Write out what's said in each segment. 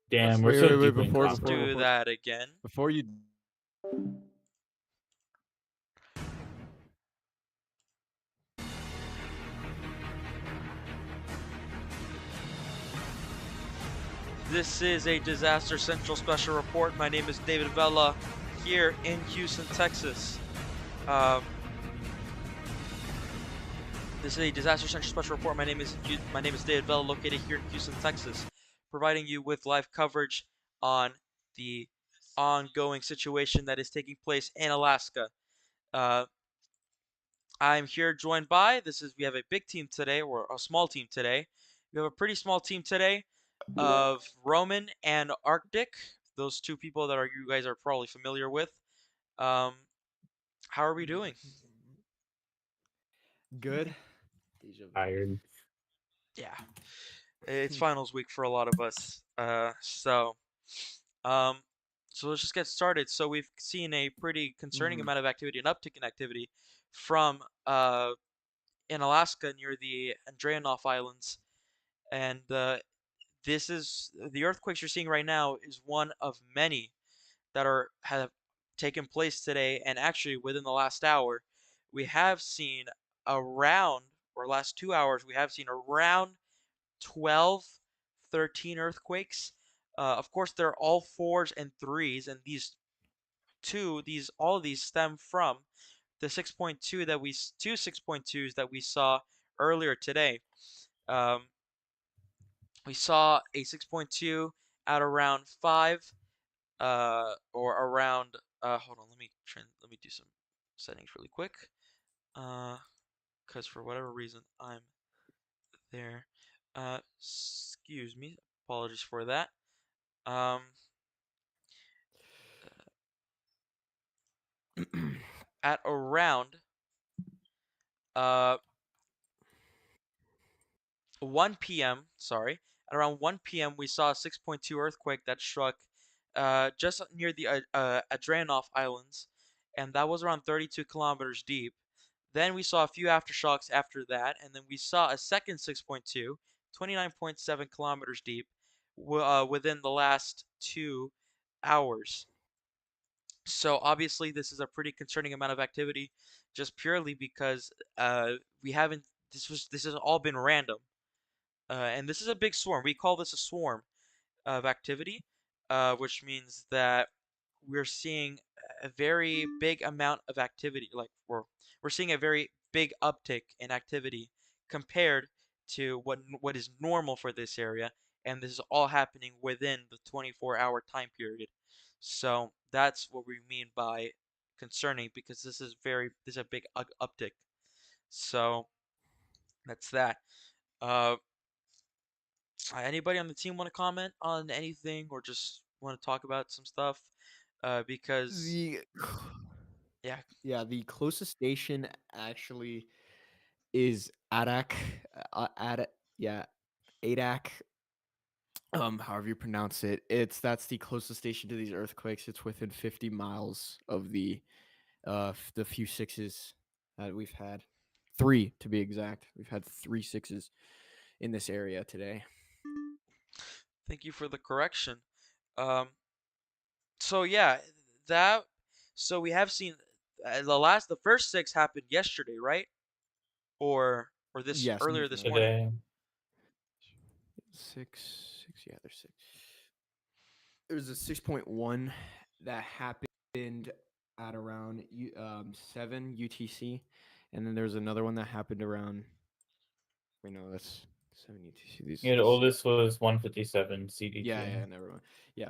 Damn, we're Wait, so wait, wait, deep in before, Let's before, do combo. before, that again. before you. This is a Disaster Central special report. My name is David Vela, here in Houston, Texas. This is a Disaster Central special report. My name is David Vela, located here in Houston, Texas, providing you with live coverage on the ongoing situation that is taking place in Alaska. I'm here joined by we have a big team today, or a small team today. We have a pretty small team today of Roman and Arctic. Those two people that you guys are probably familiar with. Um, how are we doing? Good. Tired. Yeah, it's finals week for a lot of us. Um, so let's just get started. So we've seen a pretty concerning amount of activity, an uptick in activity from in Alaska near the Andreanof Islands, and this is the earthquakes you're seeing right now is one of many that have taken place today, and actually within the last hour, we have seen around, or last 2 hours, we have seen around 12, 13 earthquakes. Of course, they're all fours and threes, and all of these stem from the 6.2 two 6.2s that we saw earlier today. Um, we saw a 6.2 at around 5, or around. Hold on, let me do some settings really quick. Because for whatever reason I'm there. Excuse me. Apologies for that. Um, at around uh 1 p.m. Sorry, at around 1 p.m. we saw a 6.2 earthquake that struck just near the Adrianoff Islands, and that was around 32 kilometers deep. Then we saw a few aftershocks after that, and then we saw a second 6.2, 29.7 kilometers deep, within the last 2 hours. So obviously, this is a pretty concerning amount of activity, just purely because we haven't. This has all been random, and this is a big swarm. We call this a swarm of activity, which means that we're seeing a very big amount of activity. Like we're seeing a very big uptick in activity compared to what is normal for this area, and this is all happening within the 24-hour time period. So that's what we mean by concerning, because this is a big uptick. So that's that. Uh, Anybody on the team want to comment on anything, or just want to talk about some stuff? Because The yeah, yeah, the closest station actually is Adak. Yeah, Adak. However you pronounce it. That's the closest station to these earthquakes. It's within 50 miles of the few sixes that we've had. 3 to be exact. We've had 3 sixes in this area today. thank you for the correction. Um, so yeah, that so we have seen the first six happened yesterday, right? Or this Yes, earlier this morning. Today. 6. Yeah, there's 6. There's a 6.1 that happened at around 7 UTC, and then there's another one that happened around. Wait, no, that's 7 UTC. Yeah, the oldest was 157 CDT. Yeah, never mind. Yeah,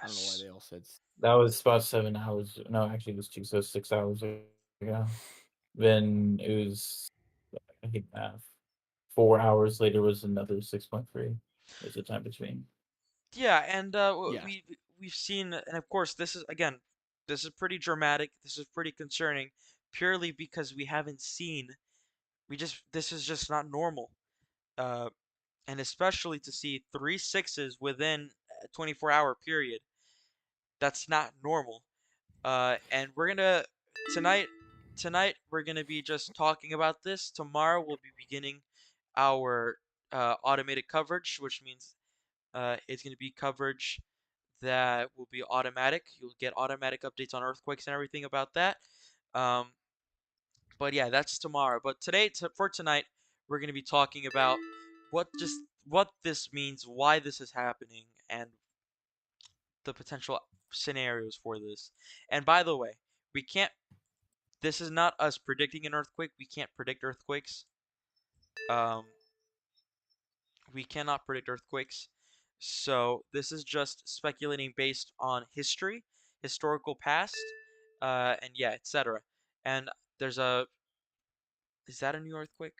I don't know why Yes. they all said. That was about 7 hours. No, actually, it was 2, so 6 hours ago. Then it was, I think, 4 hours later was another 6.3. There's a time between. Yeah, and Yeah, we've seen, and of course this is pretty dramatic. This is pretty concerning, purely because we haven't seen. This is just not normal. Uh, and especially to see three sixes within a 24-hour period. That's not normal. And we're gonna tonight tonight we're gonna be just talking about this. Tomorrow we'll be beginning our automated coverage, which means it's going to be coverage that will be automatic. You'll get automatic updates on earthquakes and everything about that. Um, but yeah, that's tomorrow. But today, for tonight, we're going to be talking about what this means, why this is happening, and the potential scenarios for this. And by the way, we can't. This is not us predicting an earthquake. We can't predict earthquakes. Um, we cannot predict earthquakes. So this is just speculating based on history, historical past, and yeah, etc. And there's a is that a new earthquake?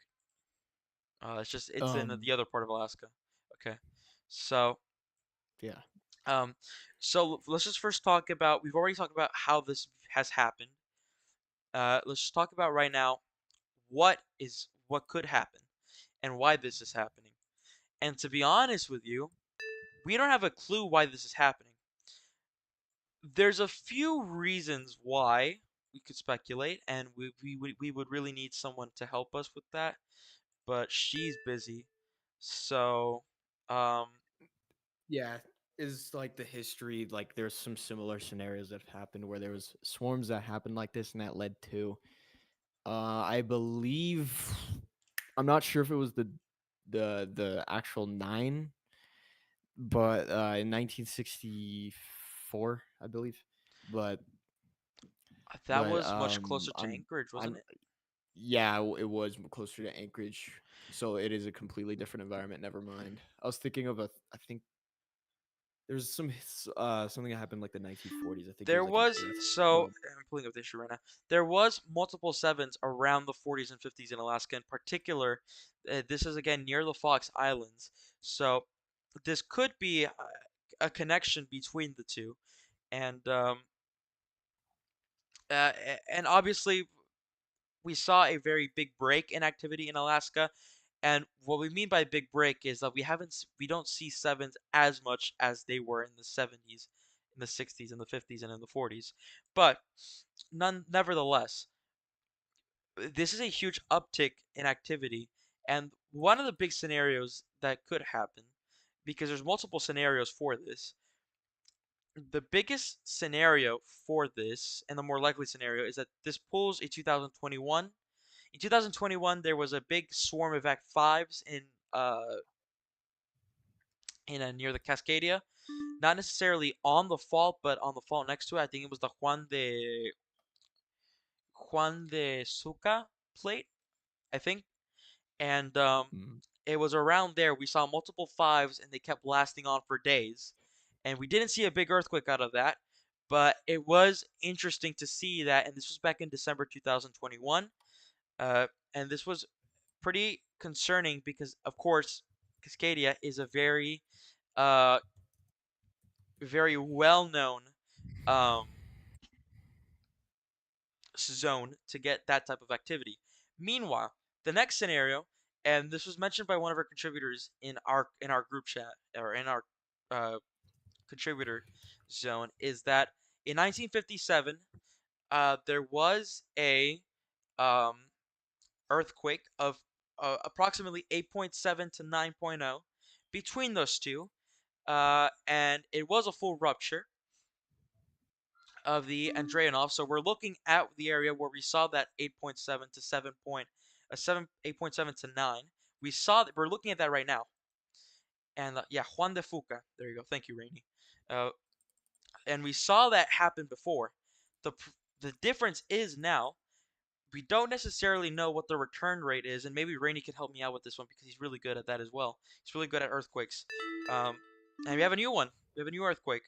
It's in Um, the other part of Alaska. Okay, so yeah. um, let's just first talk about. We've already talked about how this has happened. Let's just talk about right now what could happen and why this is happening. And to be honest with you, we don't have a clue why this is happening. There's a few reasons why we could speculate, and we would really need someone to help us with that, but she's busy. So, um, Yeah, is like the history, like there's some similar scenarios that have happened where there was swarms that happened like this and that led to I believe I'm not sure if it was the actual 9, but in 1964, I believe. But that was much closer to I'm Anchorage, wasn't I'm it? yeah, it was closer to Anchorage. So it is a completely different environment, never mind. I was thinking of I think there's something that happened like the 1940s. I think it There was like an was earth. so I'm pulling up the issue right now. There was multiple sevens around the 40s and 50s in Alaska. In particular, this is again near the Fox Islands. So this could be a connection between the two, and and obviously we saw a very big break in activity in Alaska. And what we mean by big break is that we don't see sevens as much as they were in the 70s, in the 60s, in the 50s, and in the 40s. But nevertheless, this is a huge uptick in activity, and one of the big scenarios that could happen, because there's multiple scenarios for this. The biggest scenario for this, and the more likely scenario, is that this pulls a 2021. In 2021, there was a big swarm of Act 5s near the Cascadia, not necessarily on the fault, but on the fault next to it. I think it was the Juan de Suca plate, I think, and Mm. it was around there. We saw multiple fives, and they kept lasting on for days, and we didn't see a big earthquake out of that, but it was interesting to see that, and this was back in December 2021, uh, and this was pretty concerning because, of course, Cascadia is a uh, very well-known um, zone to get that type of activity. Meanwhile, the next scenario, and this was mentioned by one of our contributors in our group chat or in our uh, contributor zone, is that in 1957 there was a um, earthquake of approximately 8.7 to 9.0 between those two, and it was a full rupture of the Andreanov. So we're looking at the area where we saw that 8.7 to 8.7 to 9. We're looking at that right now. And yeah, Juan de Fuca. There you go. Thank you, Rainy. Uh, and we saw that happen before. The the difference is now we don't necessarily know what the return rate is, and maybe Rainy can help me out with this one because he's really good at that as well. He's really good at earthquakes. Um, and we have a new one. We have a new earthquake.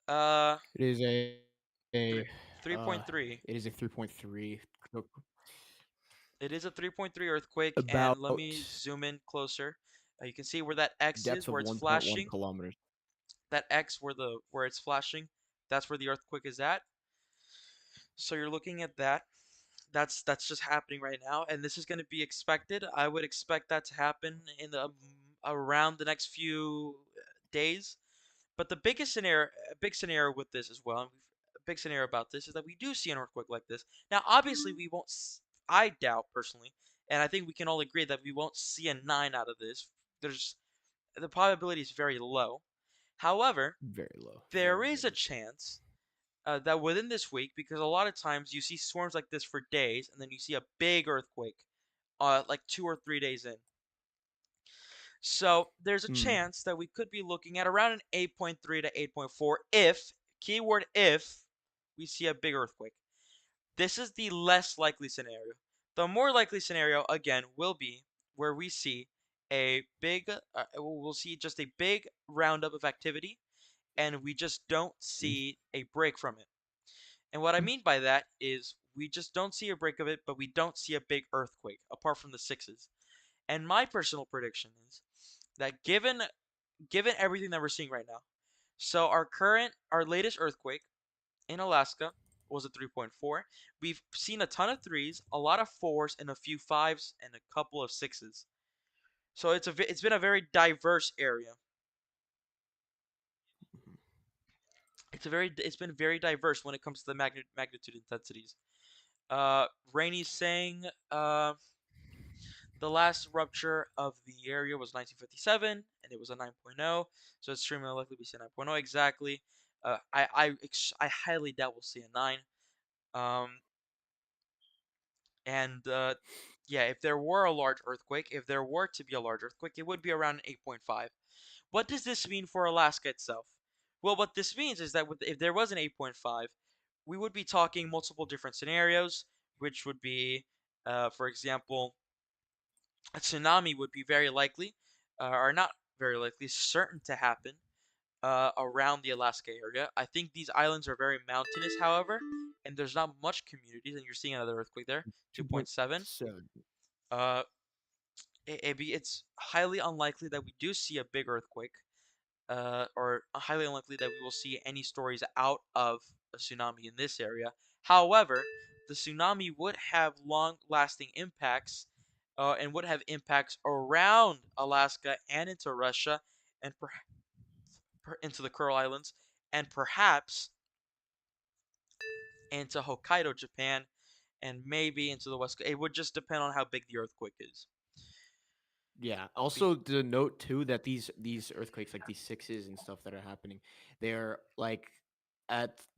Uh, It is three a three point three. it is a 3.3 It is a 3.3 earthquake, and about let me zoom in closer. You can see where that X is, depth of where it's 1.1 flashing. kilometers. That X where it's flashing, that's where the earthquake is at. So you're looking at that. That's just happening right now, and this is going to be expected. I would expect that to happen in the around the next few days. But a big scenario with this as well, a big scenario about this is that we do see an earthquake like this. Now, obviously, we won't. I doubt personally, and I think we can all agree that we won't see a 9 out of this There's the probability is very low. However, Very low. there Very, is a very low. chance that within this week, because a lot of times you see storms like this for days, and then you see a big earthquake, like 2 or 3 days in. So there's a Hmm. chance that we could be looking at around an 8.3 to 8.4 if, keyword if, we see a big earthquake. This is the less likely scenario. The more likely scenario, again, will be where we see we'll see just a big roundup of activity, and we just don't see a break from it. And what I mean by that is we just don't see a break of it, but we don't see a big earthquake apart from the sixes. And my personal prediction is that given everything that we're seeing right now, so our latest earthquake in Alaska was a 3.4. We've seen a ton of threes, a lot of fours, and a few fives, and a couple of sixes. So it's been a very diverse area. It's been very diverse when it comes to the magnitude intensities. Rainy's saying the last rupture of the area was 1957, and it was a 9.0, so it's extremely likely we see a 9.0 exactly. I highly doubt we'll see a 9. Um, and yeah, if there were a large earthquake, if there were to be a large earthquake, it would be around an 8.5. What does this mean for Alaska itself? Well, what this means is that if there was an 8.5, we would be talking multiple different scenarios, which would be, for example, a tsunami would be very likely, or not very likely, certain to happen around the Alaska area. I think these islands are very mountainous, however, and there's not much communities, and you're seeing another earthquake there, 2.7. 2.7. Uh, it's highly unlikely that we do see a big earthquake, or highly unlikely that we will see any stories out of a tsunami in this area. However, the tsunami would have long-lasting impacts, and would have impacts around Alaska and into Russia, and into the Kuril Islands, and perhaps into Hokkaido, Japan, and maybe into the West Coast. It would just depend on how big the earthquake is. Yeah. Be- Also, to note too that these earthquakes, like these sixes and stuff that are happening, they're like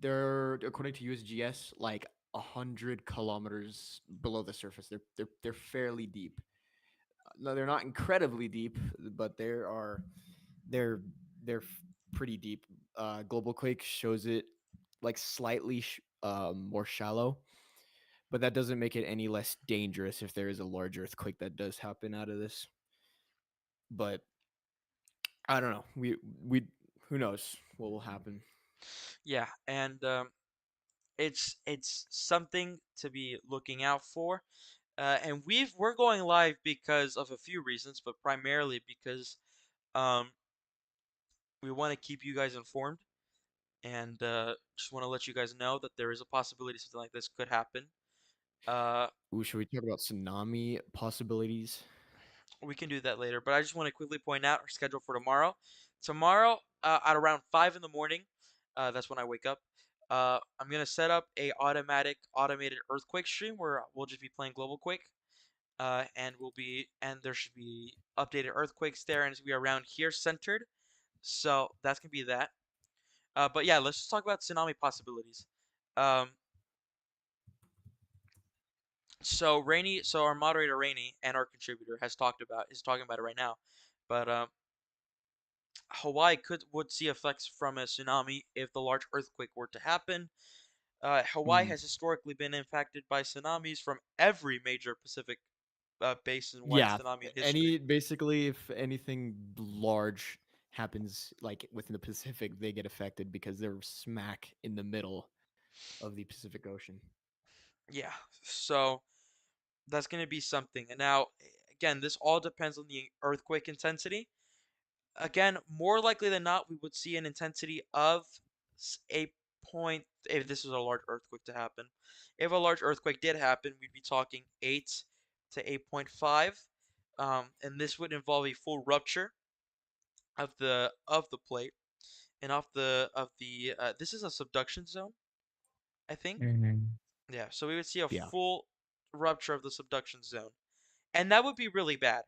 they're according to USGS like 100 kilometers below the surface. They're fairly deep. No, they're not incredibly deep, but they're they're f- pretty deep. Global Quake shows it like slightly more shallow, but that doesn't make it any less dangerous if there is a large earthquake that does happen out of this. But I don't know. We who knows what will happen. yeah, and it's something to be looking out for. And we're going live because of a few reasons, but primarily because um, we want to keep you guys informed, and just want to let you guys know that there is a possibility something like this could happen. Uh, Ooh, should we talk about tsunami possibilities? we can do that later, but I just want to quickly point out our schedule for tomorrow. Tomorrow, at around 5 in the morning, that's when I wake up. I'm gonna set up a automated earthquake stream where we'll just be playing Global Quake, and there should be updated earthquakes there, and it's gonna be around here centered. So that's gonna be that. But yeah, let's just talk about tsunami possibilities. Um, so our moderator Rainy and our contributor is talking about it right now, but Hawaii would see effects from a tsunami if the large earthquake were to happen. Hawaii Mm. has historically been impacted by tsunamis from every major Pacific basin-wide Yeah, tsunami in history. any basically if anything large happens like within the Pacific, they get affected because they're smack in the middle of the Pacific Ocean. Yeah, so that's going to be something. And now, again, this all depends on the earthquake intensity. Again, more likely than not, we would see an intensity of 8 point. If this is a large earthquake to happen, if a large earthquake did happen, we'd be talking 8 to 8.5, and this would involve a full rupture of the plate and off the of the. This is a subduction zone, I think. Mhm. Yeah, so we would see a Yeah. full rupture of the subduction zone, and that would be really bad.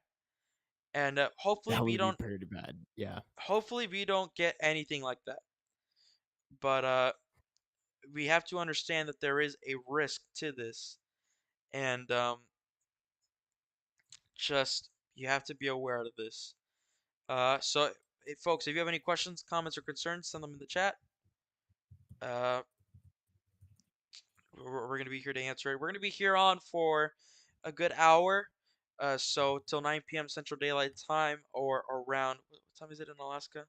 and That would be pretty bad. Yeah. hopefully we don't get anything like that. But we have to understand that there is a risk to this, and just you have to be aware of this. So, folks, if you have any questions, comments, or concerns, send them in the chat. Uh, we're gonna be here to answer it. We're gonna be here on for a good hour. So till 9 p.m. Central Daylight Time, or around what time is it in Alaska?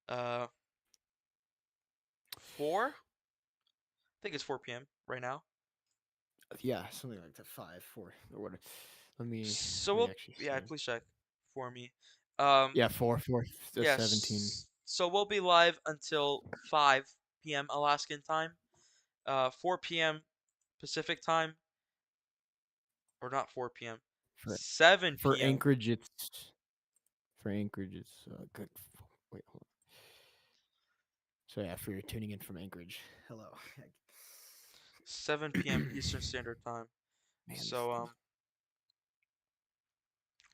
Uh, 4. I think it's 4 p.m. right now. Yeah, something like that. 5, 4, or whatever. So Let me we'll actually yeah, say. please check for me. Um, Yeah, 4, 4, 17. yes. So we'll be live until 5 p.m. Alaskan time. 4 p.m. Pacific time, or not 4 p.m. For 7 for p.m. Anchorage, it's good. Wait, hold on. So yeah, for you're tuning in from Anchorage, hello. 7 p.m. Eastern Standard Time. Man, this So thing's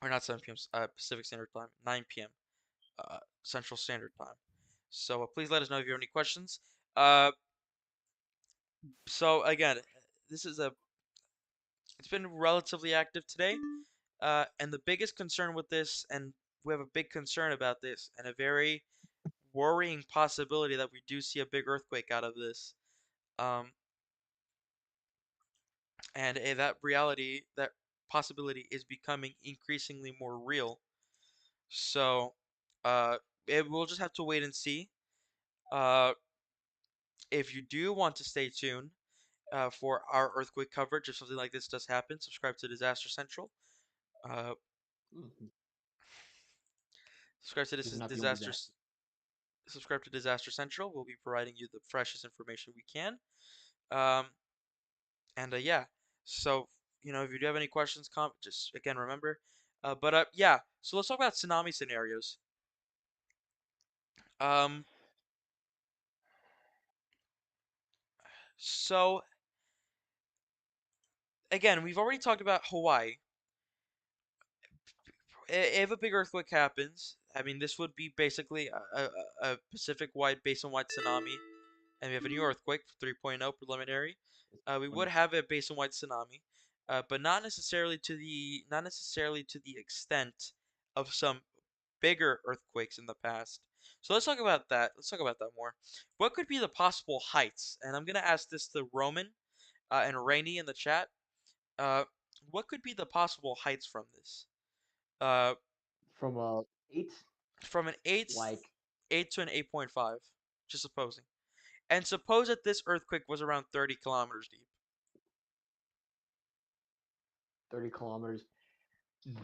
or not 7 p.m. Pacific Standard Time. 9 p.m. Central Standard Time. So please let us know if you have any questions. Uh, so again, this is a it's been relatively active today. And the biggest concern with this, and we have a big concern about this, and a very worrying possibility that we do see a big earthquake out of this. Um, and that possibility is becoming increasingly more real. So, uh, we'll just have to wait and see. Uh, if you do want to stay tuned for our earthquake coverage, if something like this does happen, subscribe to Disaster Central. Uh, Mhm. subscribe to He's this not the only disaster. disaster. Subscribe to Disaster Central. We'll be providing you the freshest information we can. Um, and yeah, so if you do have any questions, just again remember. But yeah, so let's talk about tsunami scenarios. Um, so again, we've already talked about Hawaii. If a big earthquake happens, I mean, this would be basically a Pacific-wide, basin-wide tsunami, and we have a new earthquake, 3.0 preliminary. We would have a basin-wide tsunami, but not necessarily to the extent of some bigger earthquakes in the past. So let's talk about that. Let's talk about that more. What could be the possible heights? And I'm gonna ask this to Roman and Rainy in the chat. Uh, what could be the possible heights from this? Uh, From 8, from an like 8 to an 8.5, just supposing. And suppose that this earthquake was around 30 kilometers deep. 30 kilometers.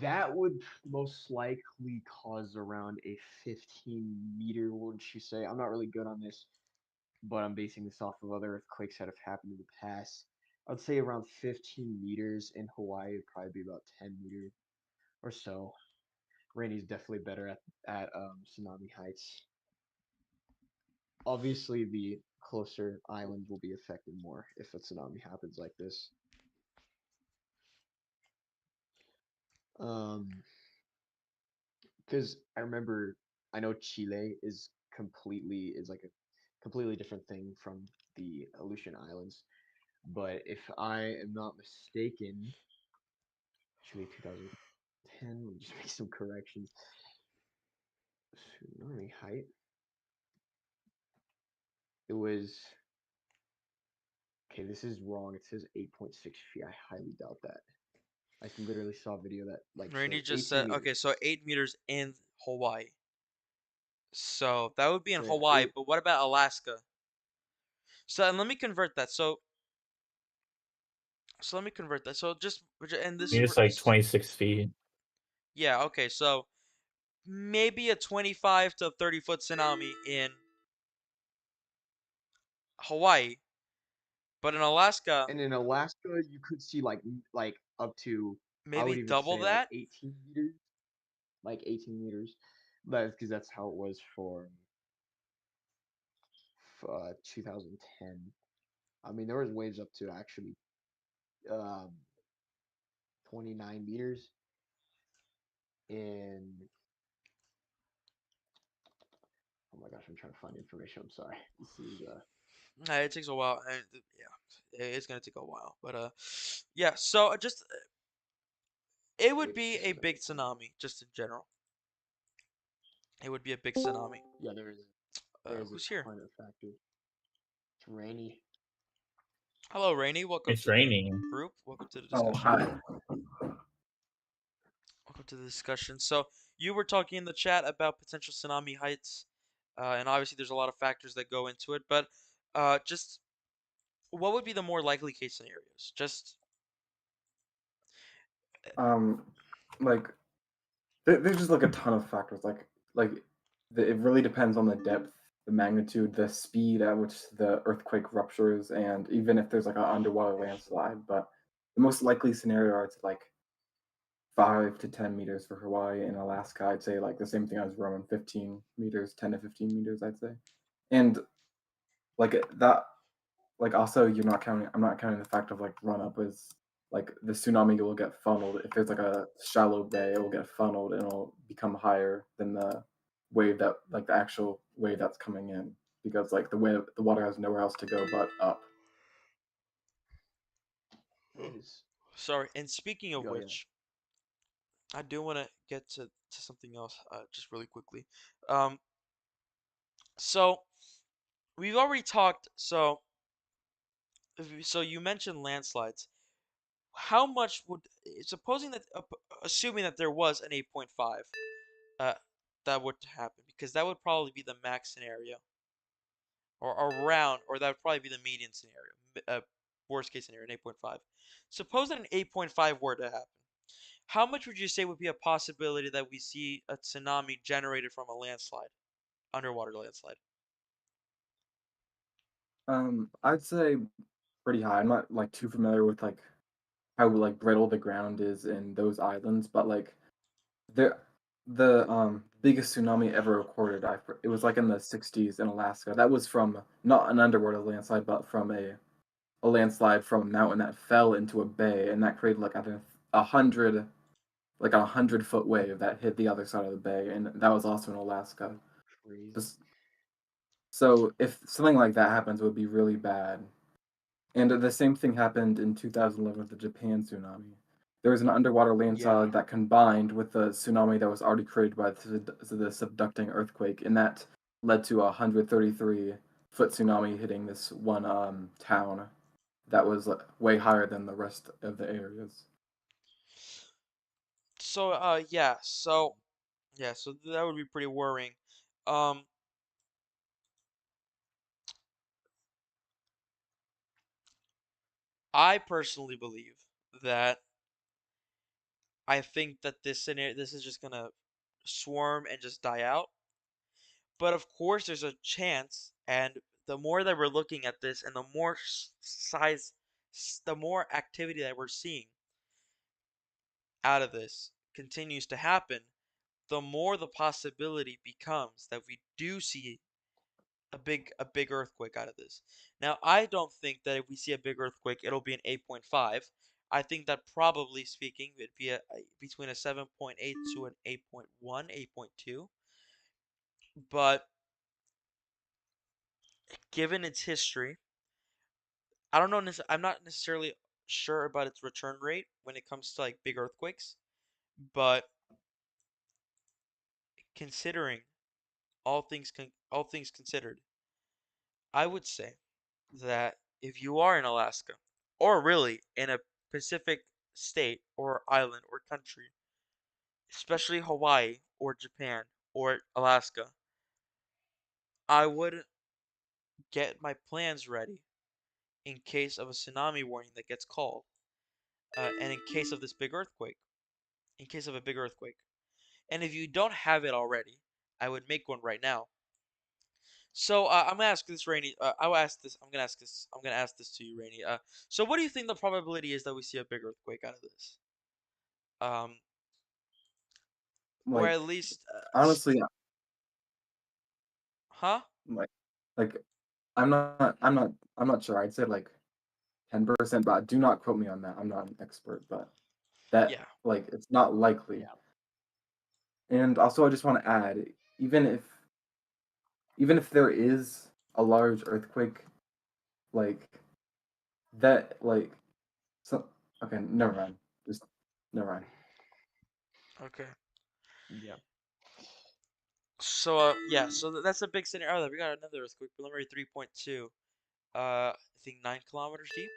That would most likely cause around a 15-meter, wouldn't you say? I'm not really good on this, but I'm basing this off of other earthquakes that have happened in the past. I'd say around 15 meters in Hawaii would probably be about 10 meters or so. Rainey's definitely better at tsunami heights. Obviously, the closer islands will be affected more if a tsunami happens like this. Um, because I know Chile is like a completely different thing from the Aleutian Islands. But if I am not mistaken, Chile 2010. Let me just make some corrections. Tsunami height. It was okay. This is wrong. It says 8.6 feet. I highly doubt that. I literally saw a video that like Rainy showed just 18 said, okay, meters. so 8 meters in Hawaii. So that would be in So yeah, Hawaii, but what about Alaska? So, and let me convert that. So let me convert that. So just, and I mean, it's like 26 feet. yeah, okay, so maybe a 25 to 30 foot tsunami in Hawaii, but in Alaska, and in Alaska you could see like up to I maybe would even double say like that. 18 meters, like 18 meters. That's because that's how it was for 2010. I mean, there was waves up to actually um 29 meters. in. Oh my gosh, I'm trying to find information. I'm sorry. This is It takes a while, and yeah, it's gonna take a while. But yeah. So just it would be just a a second. big tsunami, just in general. It would be a big tsunami. Yeah, there is a Who's here? ton of factors. It's rainy. Hello, Rainy. Welcome It's to the raining. group. Welcome to the Oh, discussion. hi. Welcome to the discussion. So you were talking in the chat about potential tsunami heights, and obviously there's a lot of factors that go into it. But just what would be the more likely case scenarios? Just Um, like there's just like a ton of factors. It really depends on the depth, the magnitude, the speed at which the earthquake ruptures, and even if there's like an underwater landslide. But the most likely scenario is like 5 to 10 meters for Hawaii and Alaska. I'd say like the same thing as Roman, 15 meters, 10 to 15 meters. I'd say, and that like also you're not counting I'm not counting the fact of like run up is like the tsunami will get funneled. If there's like a shallow bay, it will get funneled and it'll become higher than the wave that like the actual wave that's coming in because like the water has nowhere else to go but up. Is sorry. And speaking of oh yeah. which, I do want to get to something else, just really quickly. Um, so we've already talked. So you mentioned landslides. How much would supposing that assuming that there was an 8.5, uh, that would happen because that would probably be the max scenario, or around, or that would probably be the median scenario, worst case scenario, an 8.5. Suppose that an 8.5 were to happen. How much would you say would be a possibility that we see a tsunami generated from a landslide, underwater landslide? I'd say pretty high. I'm not like too familiar with like how like brittle the ground is in those islands, but like the the biggest tsunami ever recorded, it was like in the 60s in Alaska. That was from not an underwater landslide, but from a landslide from a mountain that fell into a bay, and that created like I think 100 like a 100-foot wave that hit the other side of the bay, and that was also in Alaska. Crazy. Just- So if something like that happens, it would be really bad. And the same thing happened in 2011 with the Japan tsunami. There was an underwater Yeah. landslide that combined with the tsunami that was already created by the subducting earthquake, and that led to a 133-foot tsunami hitting this one town that was way higher than the rest of the areas. So so that would be pretty worrying. Um, I personally believe that I think that this is just gonna swarm and just die out. But of course, there's a chance, and the more that we're looking at this, and the more the more activity that we're seeing out of this continues to happen, the more the possibility becomes that we do see a big earthquake out of this. Now, I don't think that if we see a big earthquake, it'll be an 8.5. I think that probably speaking, it'd be between a 7.8 to an 8.1, 8.2. But given its history, I don't know. I'm not necessarily sure about its return rate when it comes to like big earthquakes. But considering all things considered, I would say that if you are in Alaska, or really in a Pacific state or island or country, especially Hawaii or Japan or Alaska, I would get my plans ready in case of a tsunami warning that gets called, and in case of this big earthquake, in case of a big earthquake. And if you don't have it already, I would make one right now. So I'm gonna ask this, Rainy. I will ask this. I'm gonna ask this. I'm gonna ask this to you, Rainy. So what do you think the probability is that we see a big earthquake out of this? Um, or Like at least, honestly, huh? like like I'm not sure. I'd say like 10%, but do not quote me on that. I'm not an expert, but that Yeah. like it's not likely. Yeah. And also, I just want to add, even if even if there is a large earthquake, like that, like so. Okay, never mind. Just never mind. Okay. Yeah. So yeah, so that's a big scenario. Oh, we got another earthquake, preliminary 3.2. I think 9 kilometers deep.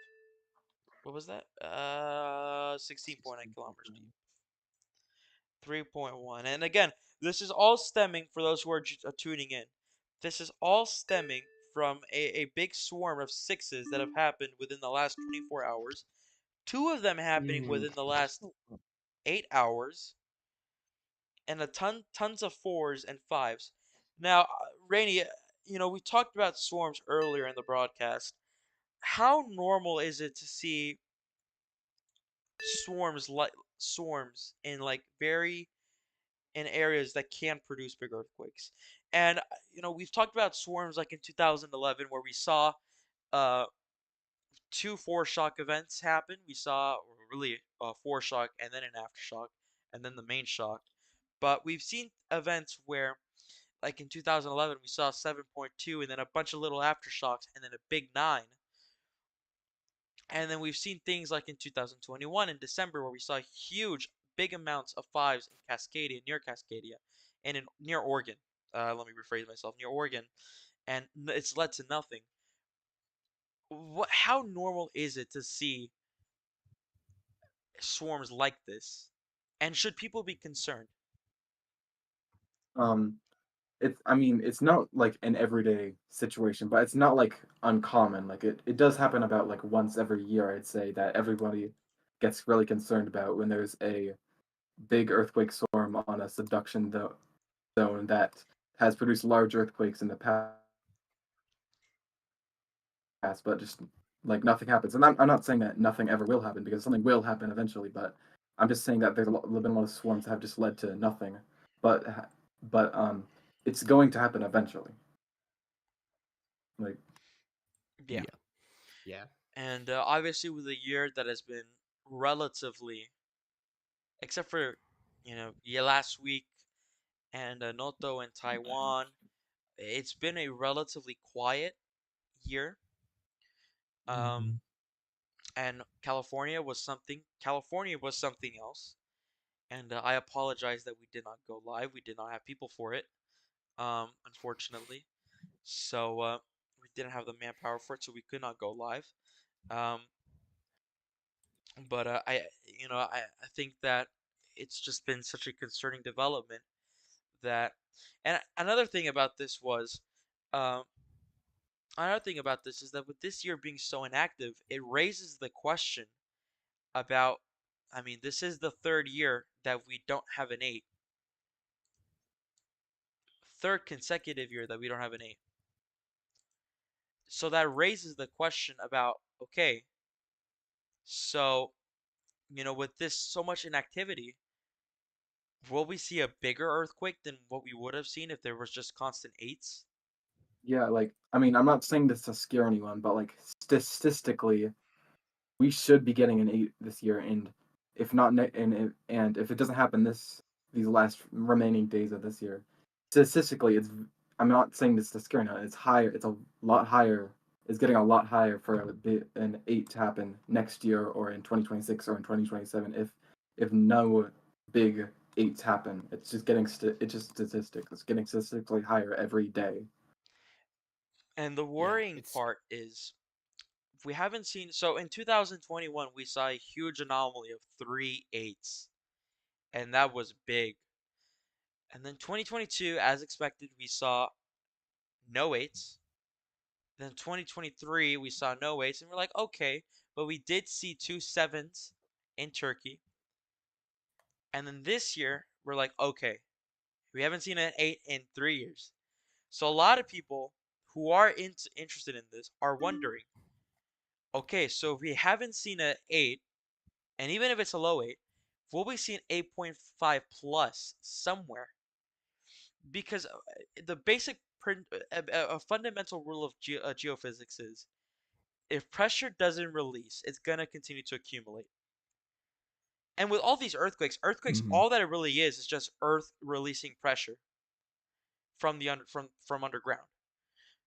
What was that? 16.9 kilometers deep. 3.1. And again, this is all stemming for those who are tuning in. This is all stemming from a big swarm of sixes that have happened within the last 24 hours. Two of them happening Mm. within the last 8 hours, and tons of fours and fives. Now, Rainy, we talked about swarms earlier in the broadcast. How normal is it to see swarms in like very in areas that can produce big earthquakes? And we've talked about swarms like in 2011 where we saw uh two foreshock events happen. We saw really a foreshock and then an aftershock and then the main shock. But we've seen events where, like in 2011, we saw 7.2 and then a bunch of little aftershocks and then a big 9. And then we've seen things like in 2021 in December where we saw huge, big amounts of fives in Cascadia, near Cascadia, and near Oregon. Let me rephrase myself, near Oregon, and it's led to nothing. How normal is it to see swarms like this? And should people be concerned? Um, I mean, it's not like an everyday situation, but it's not like uncommon. Like it does happen about like once every year, I'd say, that everybody gets really concerned about when there's a big earthquake storm on a zone that has produced large earthquakes in the past, but just like nothing happens. And I'm not saying that nothing ever will happen because something will happen eventually, but I'm just saying that there's been a lot of swarms that have just led to nothing. But but it's going to happen eventually. Like Yeah. Yeah. Yeah. And obviously, with a year that has been relatively, except for, yeah, last week and Noto in Taiwan, it's been a relatively quiet year. Um, Mhm. and California was something else. And I apologize that we did not go live. We did not have people for it, unfortunately. So we didn't have the manpower for it, so we could not go live. Um, but I think that it's just been such a concerning development that, and um, another thing about this is that with this year being so inactive, it raises the question about. I mean, this is the third year that we don't have an 8. Third consecutive year that we don't have an 8. So that raises the question about, okay, so, with this so much inactivity, will we see a bigger earthquake than what we would have seen if there was just constant 8s? yeah, like I mean, I'm not saying this to scare anyone, but like statistically, we should be getting an 8 this year, and if not, and if it doesn't happen these last remaining days of this year, statistically, it's I'm not saying this to scare anyone. It's higher. It's a lot higher. It's getting a lot higher for an 8 to happen next year or in 2026 or in 2027 if no big 8s happen. It's just statistics. It's getting statistically higher every day. And the Yeah. worrying It's part is we haven't seen. So in 2021, we saw a huge anomaly of 3 8s, and that was big. And then 2022, as expected, we saw no 8s. Then 2023, we saw no 8s, and we're like, okay, but we did see two 7s in Turkey. And then this year, we're like, okay, we haven't seen an 8 in 3 years. So a lot of people who are interested in this are wondering, okay, so if we haven't seen an 8, and even if it's a low 8, will we see an 8.5 plus somewhere? Because the basic a fundamental rule of geophysics is if pressure doesn't release, it's gonna continue to accumulate. And with all these earthquakes, Mhm. all that it really is just Earth releasing pressure from the from underground.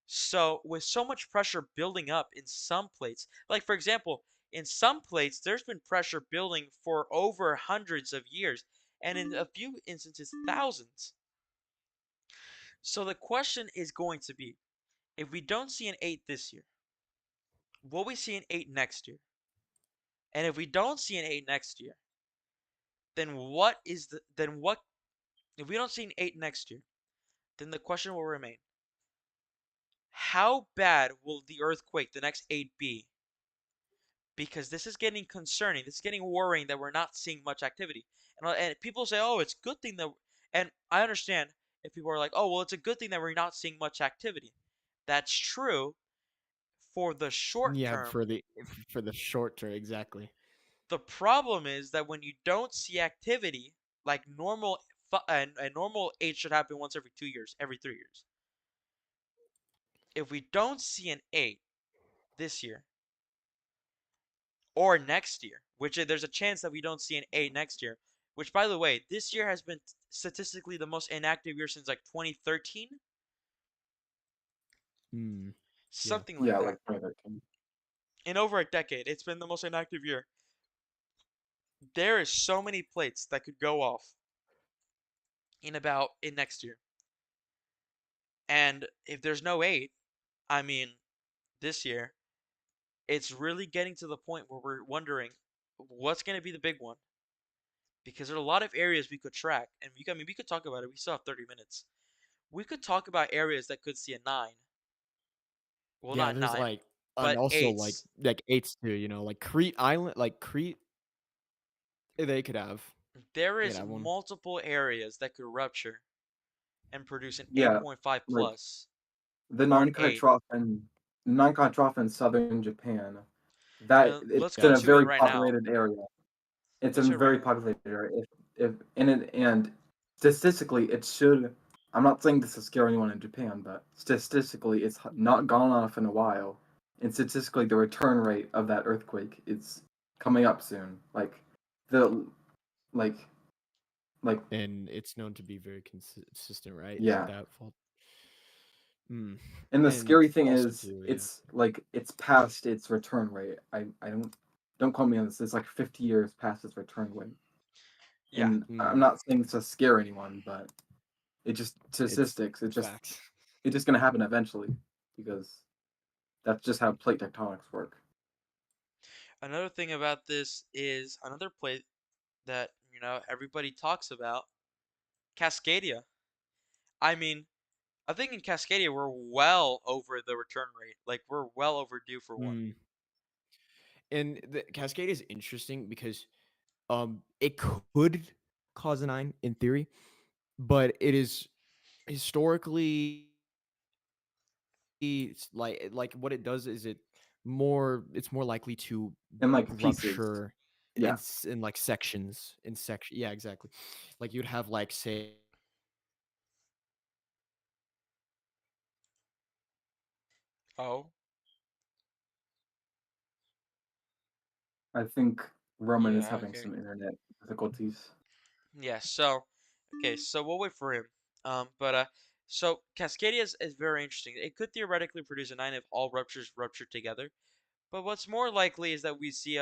So with so much pressure building up in some plates, like for example, in some plates, there's been pressure building for over hundreds of years, and in a few instances, thousands. So the question is going to be, if we don't see an 8 this year, will we see an 8 next year? And if we don't see an 8 next year, then what if we don't see an 8 next year, then the question will remain, how bad will the earthquake the next 8 be? Because this is getting concerning. This is getting worrying that we're not seeing much activity. And people say, "Oh, it's a good thing that," and I understand if people are like, "Oh, well, it's a good thing that we're not seeing much activity." That's true for the short Yeah, term. for the short term, exactly. The problem is that when you don't see activity, like normal, a normal age should happen once every 2 years, every 3 years. If we don't see an 8 this year or next year, which there's a chance that we don't see an 8 next year, which by the way, this year has been statistically the most inactive year since like 2013, Mm, yeah. something like Yeah, that. like 2013. In over a decade, it's been the most inactive year. There is so many plates that could go off in next year. And if there's no 8, I mean, this year, it's really getting to the point where we're wondering what's going to be the big one, because there are a lot of areas we could track, and we could talk about it. We still have 30 minutes. We could talk about areas that could see a 9. Well, Yeah, not there's 9, like and but also eights. like eights too, like Crete Island, like Crete, they could have There they could is have one. multiple areas that could rupture and produce an Yeah, 8.5 like plus the or an 8. non-Kai trough in southern Japan. That Let's it's go in a to it very right now. populated area. It's Let's a do it right very now. populated area. If in it and statistically, it should. I'm not saying this to scare anyone in Japan, but statistically, it's not gone off in a while, and statistically, the return rate of that earthquake is coming up soon. The like like And it's known to be very consistent, right? yeah. That fault. Mm. And the And scary thing also is, too, yeah. it's past its return rate. I don't quote me on this. It's like 50 years past its return rate. Yeah. And I'm Mm. not saying this to scare anyone, but it just It's statistics. facts. It's just gonna happen eventually because that's just how plate tectonics work. Another thing about this is another plate that, everybody talks about, Cascadia. I mean, I think in Cascadia we're well over the return rate. Like we're well overdue for one. Mm. And the Cascade is interesting because it could cause a 9 in theory, but it is historically like what it does is it's more likely to And like pieces. rupture Yeah. in like sections in section, yeah, exactly, like you'd have like say Oh, I think Roman is yeah, having okay. some internet difficulties. Yeah, okay, so we'll wait for him. But so Cascadia is very interesting. It could theoretically produce a 9 if all ruptures rupture together. But what's more likely is that we see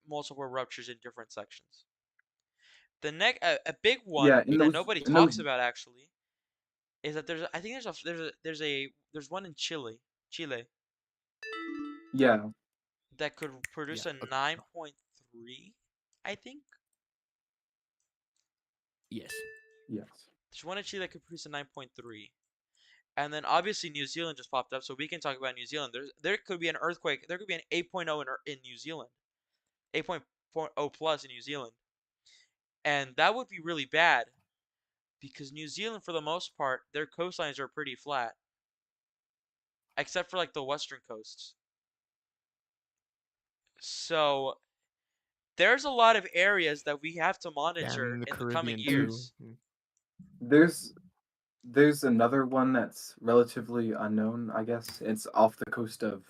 multiple ruptures in different sections. A big one Yeah, that nobody in those talks about actually is that I think there's one in Chile yeah, that could yeah, produce a 9.3, I think. yes, yes. There's one in Chile that could produce a 9.3. And then obviously New Zealand just popped up, so we can talk about New Zealand. There could be an earthquake. There could be an 8.0 in New Zealand, 8.0 plus in New Zealand, and that would be really bad because New Zealand, for the most part, their coastlines are pretty flat, except for like the western coasts. So there's a lot of areas that we have to yeah, and monitor then the in the coming Caribbean And too. years. there's there's another one that's relatively unknown, I guess. It's off the coast of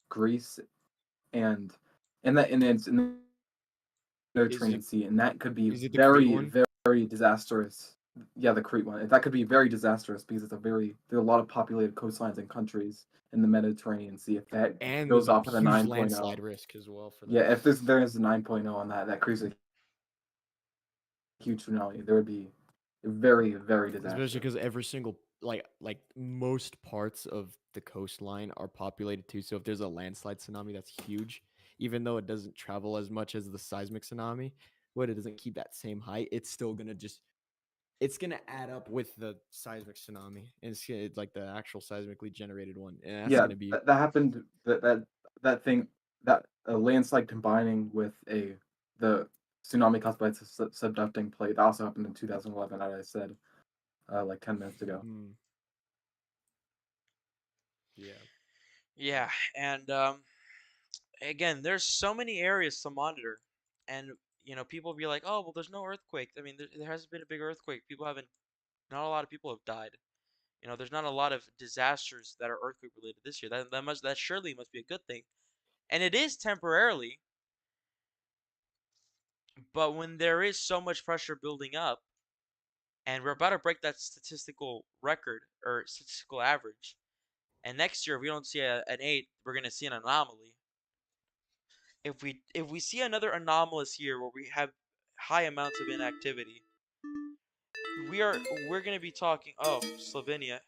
Greece, and and it's in Is Mediterranean it Sea, and that could be is it the Crete very, one? very disastrous. Yeah, the Crete one. That could be very disastrous because there are a lot of populated coastlines and countries in the Mediterranean Sea. If that And there's goes a off with a huge 9.0, landslide risk as well for yeah, that. if there is a 9.0 on that, that creates a huge tsunami. There would be very, very Especially disastrous. because every single like most parts of the coastline are populated too. So if there's a landslide tsunami, that's huge. Even though it doesn't travel as much as the seismic tsunami, what it doesn't keep that same height, it's still gonna just it's gonna add up with the seismic tsunami. And it's like the actual seismically generated one, and that's Yeah, gonna be that happened. That thing that a landslide combining with a the tsunami caused by subducting plate that also happened in 2011, as I said like 10 minutes ago. mm, yeah. Yeah, and again, there's so many areas to monitor, and people be like, "Oh, well, there's no earthquake." I mean, there hasn't been a big earthquake. People haven't. Not a lot of people have died. There's not a lot of disasters that are earthquake related this year. That surely must be a good thing, and it is temporarily. But when there is so much pressure building up, and we're about to break that statistical record or statistical average, and next year if we don't see an 8, we're gonna see an anomaly. If we see another anomalous year where we have high amounts of inactivity, we're gonna be talking. Oh, Slovenia,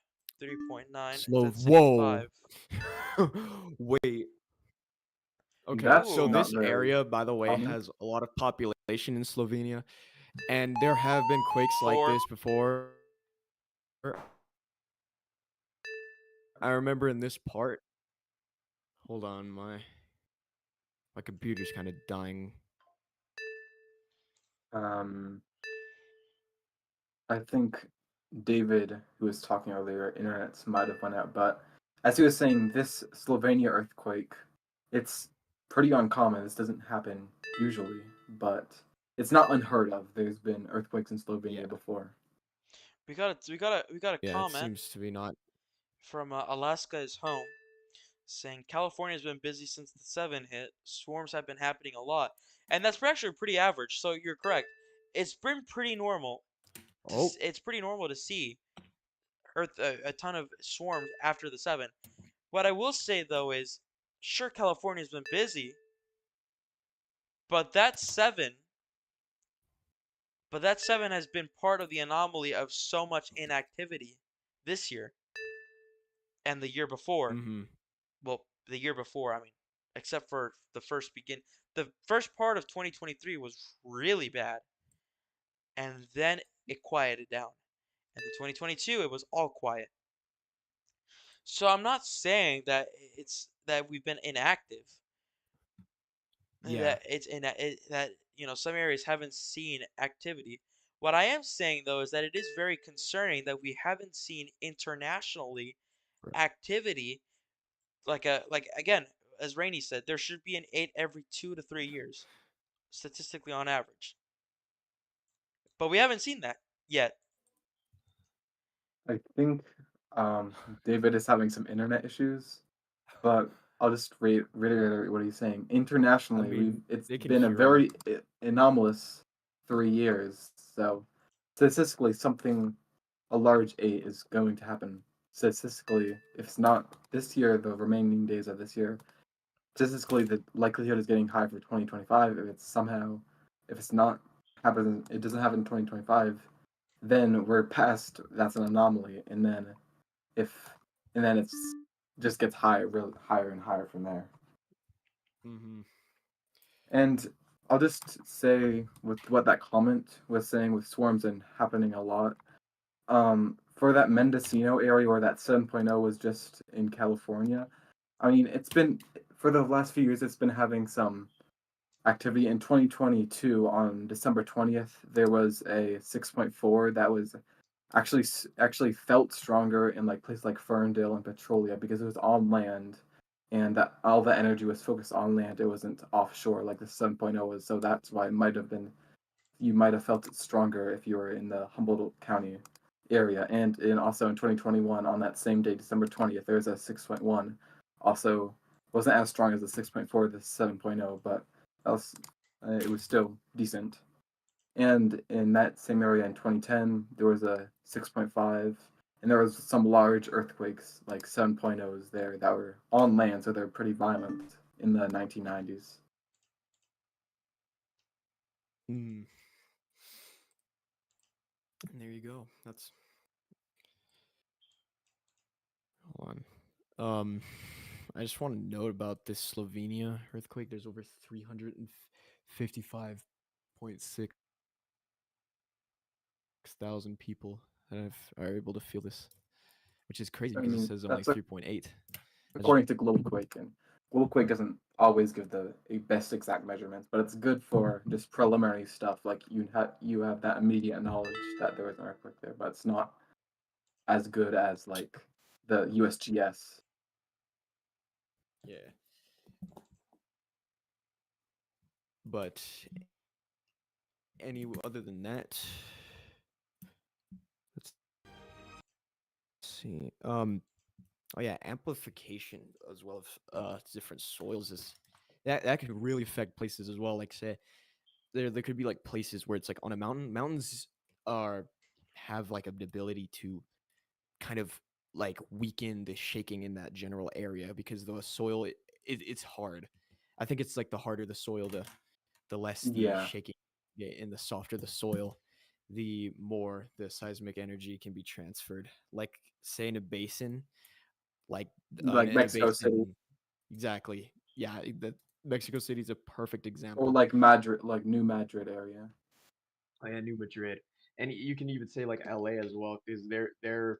3.9. It's Slow. at 65. Whoa. Wait. Okay, That's so Ooh, not this very area, by the way, common. has a lot of population in Slovenia, and there have been quakes like 4. this before. I remember in this part. Hold on, my computer's kind of dying. Um, I think David, who was talking earlier, internets might have went out, but as he was saying, this Slovenia earthquake, it's pretty uncommon. This doesn't happen usually, but it's not unheard of. There's been earthquakes in Yeah, Slovenia before. we got a yeah, it comment seems to be not. from Alaska is home saying California's been busy since the 7 hit. Swarms have been happening a lot, and that's actually pretty average. So you're correct. It's been pretty normal. Oh, It's pretty normal to see Earth a ton of swarms after the 7. What I will say though is, sure California's been busy, but that 7, has been part of the anomaly of so much inactivity this year and the year before. mm-hmm. Well, the year before, I mean, except for the first part of 2023 was really bad, and then it quieted down. And in 2022, it was all quiet. So I'm not saying that we've been inactive, Yeah, that some areas haven't seen activity. What I am saying though is that it is very concerning that we haven't seen internationally right. activity like again, as Rainey said, there should be an 8 every 2 to 3 years, statistically on average. But we haven't seen that yet. I think David is having some internet issues, but I'll just reiterate what he's saying. I Internationally, mean, it's they can been a hear him. very anomalous 3 years. So statistically, a large 8 is going to happen. Statistically, if it's not this year, the remaining days of this year, statistically, the likelihood is getting high for 2025. If it's not happen, it doesn't happen in 2025, then we're past that's an anomaly, if and then it's just gets higher, real higher and higher from there. Mm-hmm. And I'll just say with what that comment was saying with swarms and happening a lot, for that Mendocino area where that 7.0 was just in California, I mean, it's been for the last few years, it's been having some activity. In 2022, on December 20th, there was a 6.4 that was actually felt stronger in like places like Ferndale and Petrolia because it was on land, and that all the energy was focused on land. It wasn't offshore like the 7.0 was. So that's why it might have been you might have felt it stronger if you were in the Humboldt County area. And also in 2021, on that same day, December 20th, there was a 6.1. Also, wasn't as strong as the 6.4, the 7.0, but that was it was still decent. And in that same area in 2010, there was a 6.5, and there was some large earthquakes, like 7.0s there, that were on land, so they're pretty violent in the 1990s. Mm. And there you go. That's hold on. I just want to note about this Slovenia earthquake. There's over 355.6 thousand people that are able to feel this, which is crazy I because it mean, says only that's 3.8. according to Global Quake, and Global Quake doesn't always give the best exact measurements, but it's good for just preliminary stuff. Like you have that immediate knowledge that there was an earthquake there, but it's not as good as like the USGS. Yeah. But any other than that, let's see. Oh yeah, amplification as well as different soils is that could really affect places as well. Like say there could be like places where it's like on a mountain. Mountains are have like an ability to kind of like weaken the shaking in that general area because the soil it's hard. I think it's like the harder the soil, the less the Yeah, shaking, and the softer the soil, the more the seismic energy can be transferred. Like say in a basin, like like in a Mexico City basin, exactly. Yeah, the Mexico City is a perfect or example. like Madrid, like New Madrid area. Oh yeah, New Madrid, and you can even say like LA as well because they're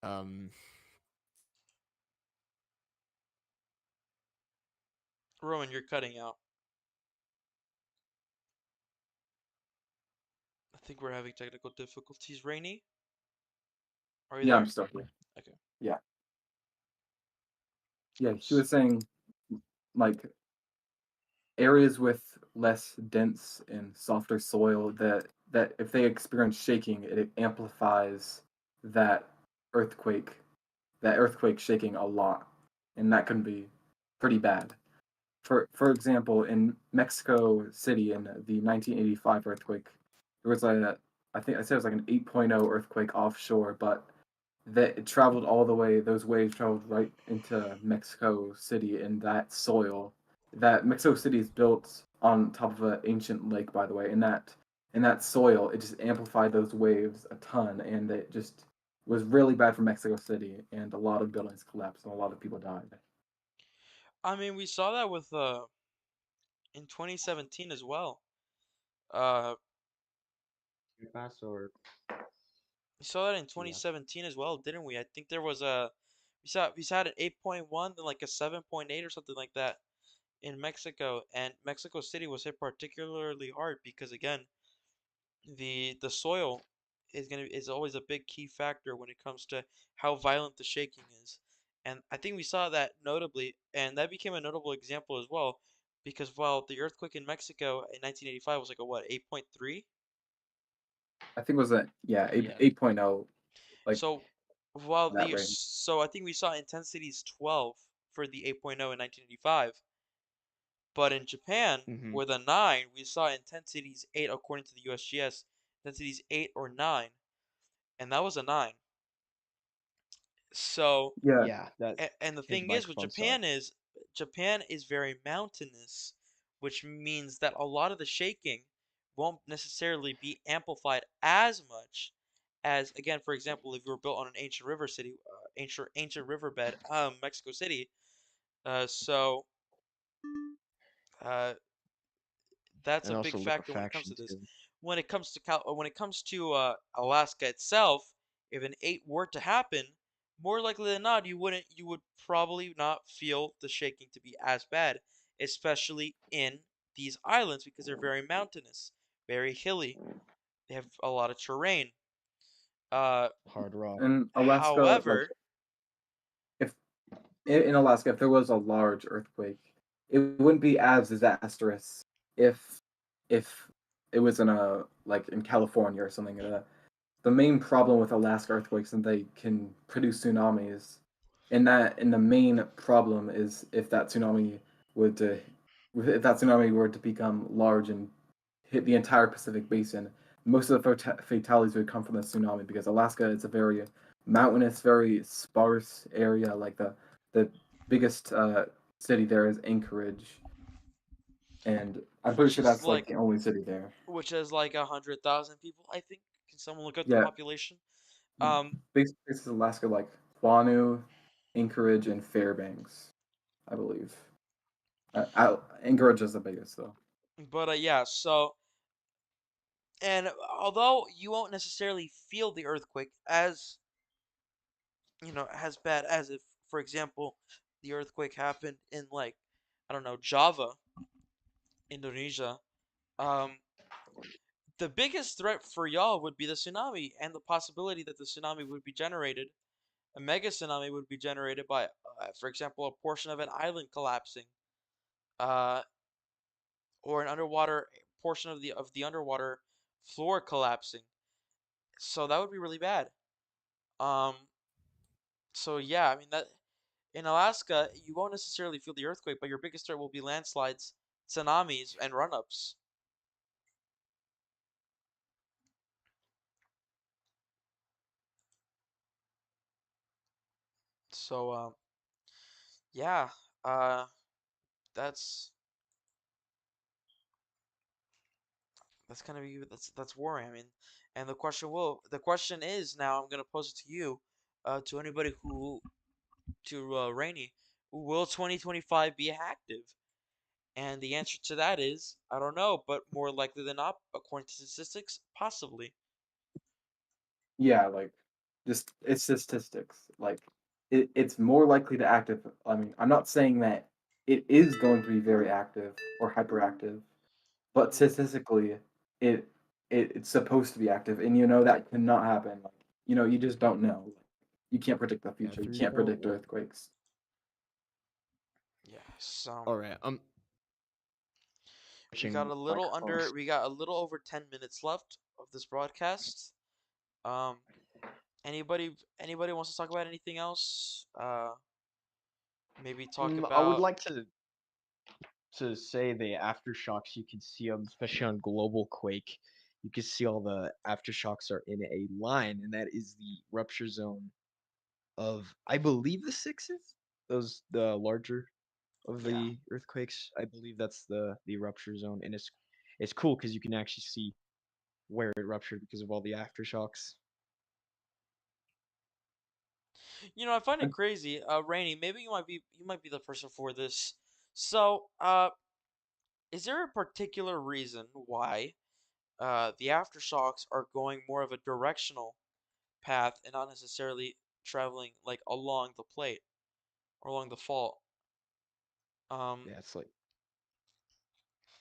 um Rowan, you're cutting out. I think we're having technical difficulties. Rainy, are you Yeah, I'm there? still here. Okay. Yeah, yeah. He was saying like areas with less dense and softer soil that if they experience shaking, it amplifies that earthquake that earthquake shaking a lot, and that can be pretty bad. For example, in Mexico City in the 1985 earthquake, there was a I think I said it was like an 8.0 earthquake offshore, but that it traveled all the way. Those waves traveled right into Mexico City in that soil. That Mexico City is built on top of an ancient lake, by the way. In that soil, it just amplified those waves a ton, and it just was really bad for Mexico City. And a lot of buildings collapsed, and a lot of people died. I mean, we saw that with in 2017 as well. Uh, fast or we saw that in yeah. 2017 as well, didn't we? I think there was a we saw an 8.1 then like a 7.8 or something like that in Mexico, and Mexico City was hit particularly hard because again, the soil is always a big key factor when it comes to how violent the shaking is. And I think we saw that notably, and that became a notable example as well, because while the earthquake in Mexico in 1985 was like a what 8.3, I think it was a yeah Yeah. 8.0 like so while that the range. so I think we saw intensities 12 for the 8.0 in 1985, but in Japan Mm-hmm. with a 9 we saw intensities 8 according to the USGS, intensities 8 or 9, and that was a 9. So Yeah, Yeah, that and the change thing is with microphone. Sorry. Japan is very mountainous, which means that a lot of the shaking won't necessarily be amplified as much as again, for example, if you were built on an ancient river city, ancient riverbed, Mexico City. So uh, that's And a big also factor when it comes liquefaction to this. too. When it comes to Alaska itself, if an 8 were to happen, more likely than not, you would probably not feel the shaking to be as bad, especially in these islands because they're very mountainous, very hilly. They have a lot of terrain. Uh, Hard rock. in Alaska, like however, if in Alaska, if there was a large earthquake, it wouldn't be as disastrous if if it was in a like in California or something. The main problem with Alaska earthquakes is they can produce tsunamis, And the main problem is were to if that tsunami were to become large and hit the entire Pacific basin, most of the fatalities would come from the tsunami because Alaska is a very mountainous, very sparse area. Like the biggest city there is Anchorage, and I'm pretty which sure is that's like like the only city there. 100,000 people, I think. Can someone look at the Yeah, population? Um, big places in Alaska like Quanu, Anchorage, and Fairbanks, I believe. Anchorage is the biggest though. but yeah, so and although you won't necessarily feel the earthquake as as bad as if, for example, the earthquake happened in like I don't know Java, Indonesia. Um, the biggest threat for y'all would be the tsunami and the possibility that the tsunami would be generated. A mega tsunami would be generated by, for example, a portion of an island collapsing, uh, or an underwater portion of the underwater floor collapsing. So that would be really bad. Um, so yeah, I mean that in Alaska you won't necessarily feel the earthquake, but your biggest threat will be landslides, tsunamis, and run-ups. So yeah, uh, that's gonna be that's worrying. I mean, and the question is now I'm gonna pose it to you, to anybody to Rainy, will 2025 be active? And the answer to that is I don't know, but more likely than not, according to statistics, possibly. Yeah, like just it's statistics. Like it's more likely to active. I mean, I'm not saying that it is going to be very active or hyperactive, but Hmm. statistically, it it's supposed to be active, and you know that cannot happen. Like you just don't know. Like, you can't predict the Yeah, future. You can't predict 3.1. earthquakes. Yeah. So All right. Watching my cost. we got a little over 10 minutes left of this broadcast. Um, anybody wants to talk about anything else? Maybe talk I would about like to say the aftershocks. You can see them, especially on global quake. You can see all the aftershocks are in a line, and that is the rupture zone of, I believe, the sixes. Those the larger of yeah. the earthquakes. I believe that's the rupture zone, and it's cool because you can actually see where it ruptured because of all the aftershocks. I find it crazy. Rainy, maybe you might be the person for this. So, is there a particular reason why the aftershocks are going more of a directional path and not necessarily traveling like along the plate or along the fault? Um, Yeah, it's like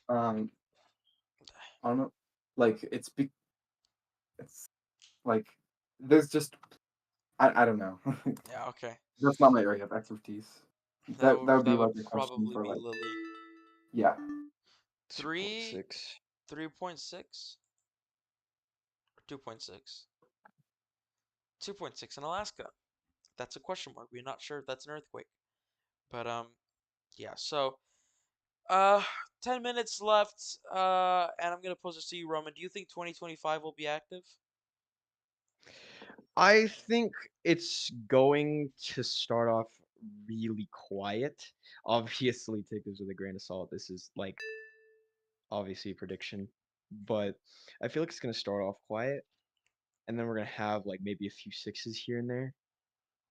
Um, I don't know. Like it's like there's just I don't know. yeah, okay. That's not my area of expertise. That would be That would like a question probably for be like Lily. yeah. 3 2.6. 3.6 or 2.6? 2.6 in Alaska. That's a question mark. We're not sure if that's an earthquake. But yeah, so uh 10 minutes left, and I'm gonna pose this to you, Roman. Do you think 2025 will be active? I think it's going to start off really quiet. Obviously, take this with a grain of salt. This is like obviously a prediction, but I feel like it's going to start off quiet, and then we're going to have like maybe a few sixes here and there,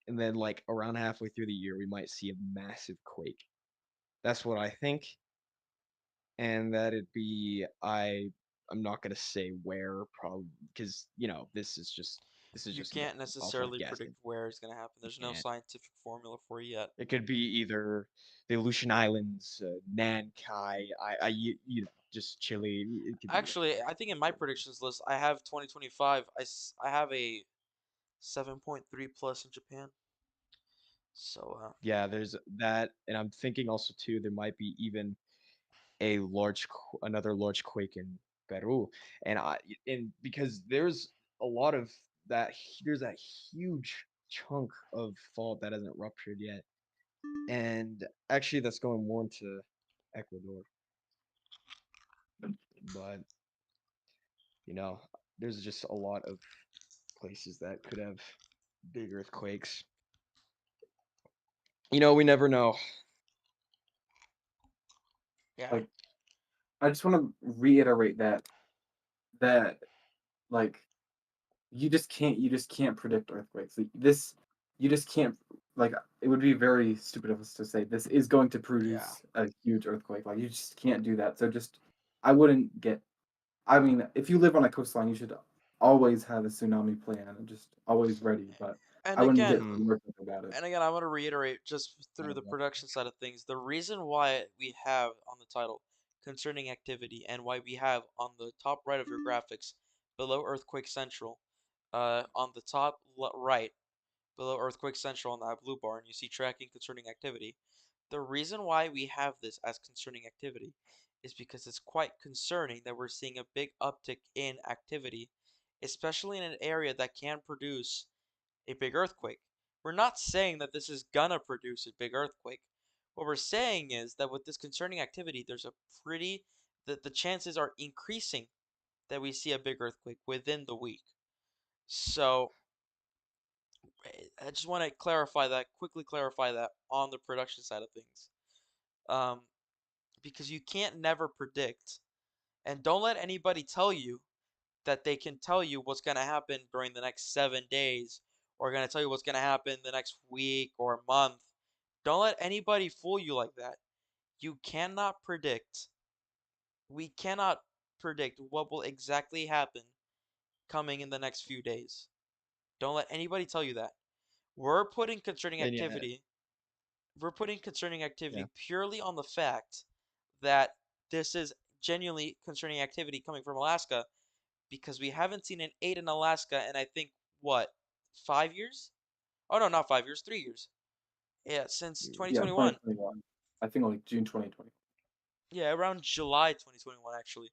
and then like around halfway through the year, we might see a massive quake. That's what I think, and that'd be I'm not going to say where, probably because this is You just can't off of necessarily predict guessing. where it's gonna happen. You There's no can't. scientific formula for it yet. It could be either the Aleutian Islands, Nankai, just Chile. It could be Actually, I think in my predictions list, I have 2025. I have a 7.3 plus in Japan. So, yeah. There's that, and I'm thinking also too there might be even another large quake in Peru, and because there's a lot of there's that huge chunk of fault that hasn't ruptured yet. And actually, that's going more into Ecuador. But, there's just a lot of places that could have big earthquakes. We never know. Yeah. Like, I just want to reiterate that like you just can't predict earthquakes. Like, this you just can't like it would be very stupid of us to say this is going to Yeah. produce a huge earthquake. Like you just can't do that. So just I wouldn't get I mean, if you live on a coastline, you should always have a tsunami plan and just always ready, but And I wouldn't again, get too worked up about it. I want to reiterate just through the production side of things, the reason why we have on the title concerning activity and why we have on the top right of your graphics below Earthquake Central, on the top right below Earthquake Central on that blue bar, and you see tracking concerning activity. The reason why we have this as concerning activity is because it's quite concerning that we're seeing a big uptick in activity, especially in an area that can produce a big earthquake. We're not saying that this is gonna produce a big earthquake. What we're saying is that with this concerning activity, there's a pretty that the chances are increasing that we see a big earthquake within the week. So I just want to quickly clarify that on the production side of things. Um, because you can't never predict, and don't let anybody tell you that they can tell you what's going to happen during the next 7 days or going to tell you what's going to happen the next week or month. Don't let anybody fool you like that. You cannot predict. We cannot predict what will exactly happen coming in the next few days. Don't let anybody tell you that. We're putting concerning And yeah, activity. We're putting concerning yeah. activity purely on the fact that this is genuinely concerning activity coming from Alaska because we haven't seen an 8 in Alaska in I think what 5 years? Oh no, not 5 years, 3 years. Yeah, since Yeah, 2021. 2021. I think like June 2020. Yeah, around July 2021 actually.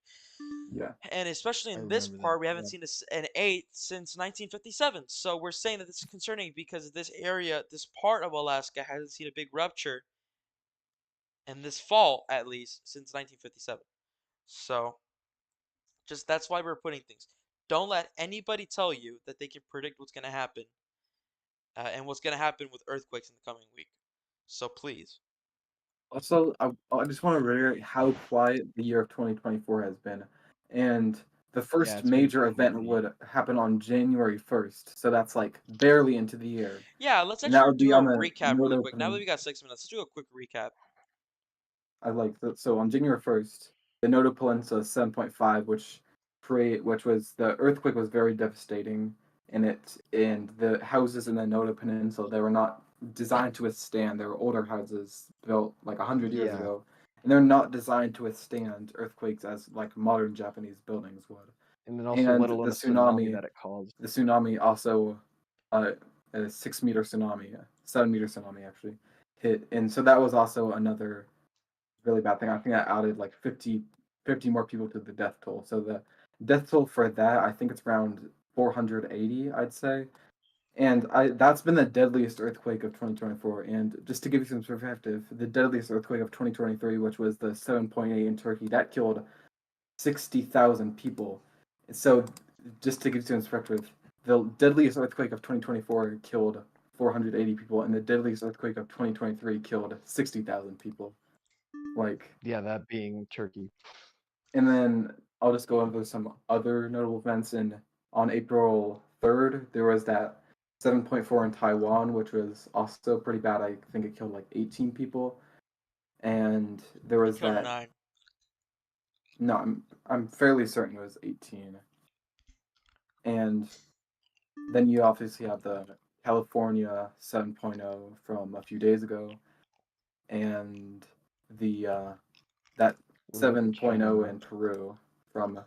Yeah. And especially I in this remember that. part, we haven't Yeah. seen an 8 since 1957. So we're saying that this is concerning because this area, this part of Alaska hasn't seen a big rupture in this fall at least since 1957. So just that's why we're putting things. Don't let anybody tell you that they can predict what's going to happen and what's going to happen with earthquakes in the coming week. So please. Also, I just want to reiterate how quiet the year of 2024 has been. And the Yeah, first it's been major event crazy. would happen on January 1st. So that's like barely into the year. Yeah, let's And that actually would be do on a the recap note really quick. Now that opening. we got 6 minutes, let's do a quick recap. I like that. So on January 1st, the Noto Peninsula 7.5, which was the earthquake was very devastating, and the houses in the Noto Peninsula, they were not designed to withstand. They were older houses built like 100 years Yeah. ago, and they're not designed to withstand earthquakes as like modern Japanese buildings would. And then also, And let alone a tsunami that it caused. the tsunami also, uh, a 6 meter tsunami, a 7 meter tsunami actually hit, and so that was also another really bad thing. I think that added like 50 more people to the death toll. So the death toll for that, I think it's around 480, I'd say. And that's been the deadliest earthquake of 2024. And just to give you some perspective, the deadliest earthquake of 2023, which was the 7.8 in Turkey, that killed 60,000 people. So just to give you some perspective, the deadliest earthquake of 2024 killed 480 people, and the deadliest earthquake of 2023 killed 60,000 people. Like, Yeah, that being Turkey. and then I'll just go over some other notable events. On April 3rd, there was that 7.4 in Taiwan, which was also pretty bad. I think it killed like 18 people. And there It was killed that 9. no, I'm fairly certain it was 18. And then you obviously have the California 7.0 from a few days ago, and the that What about the China 7.0 one? in Peru from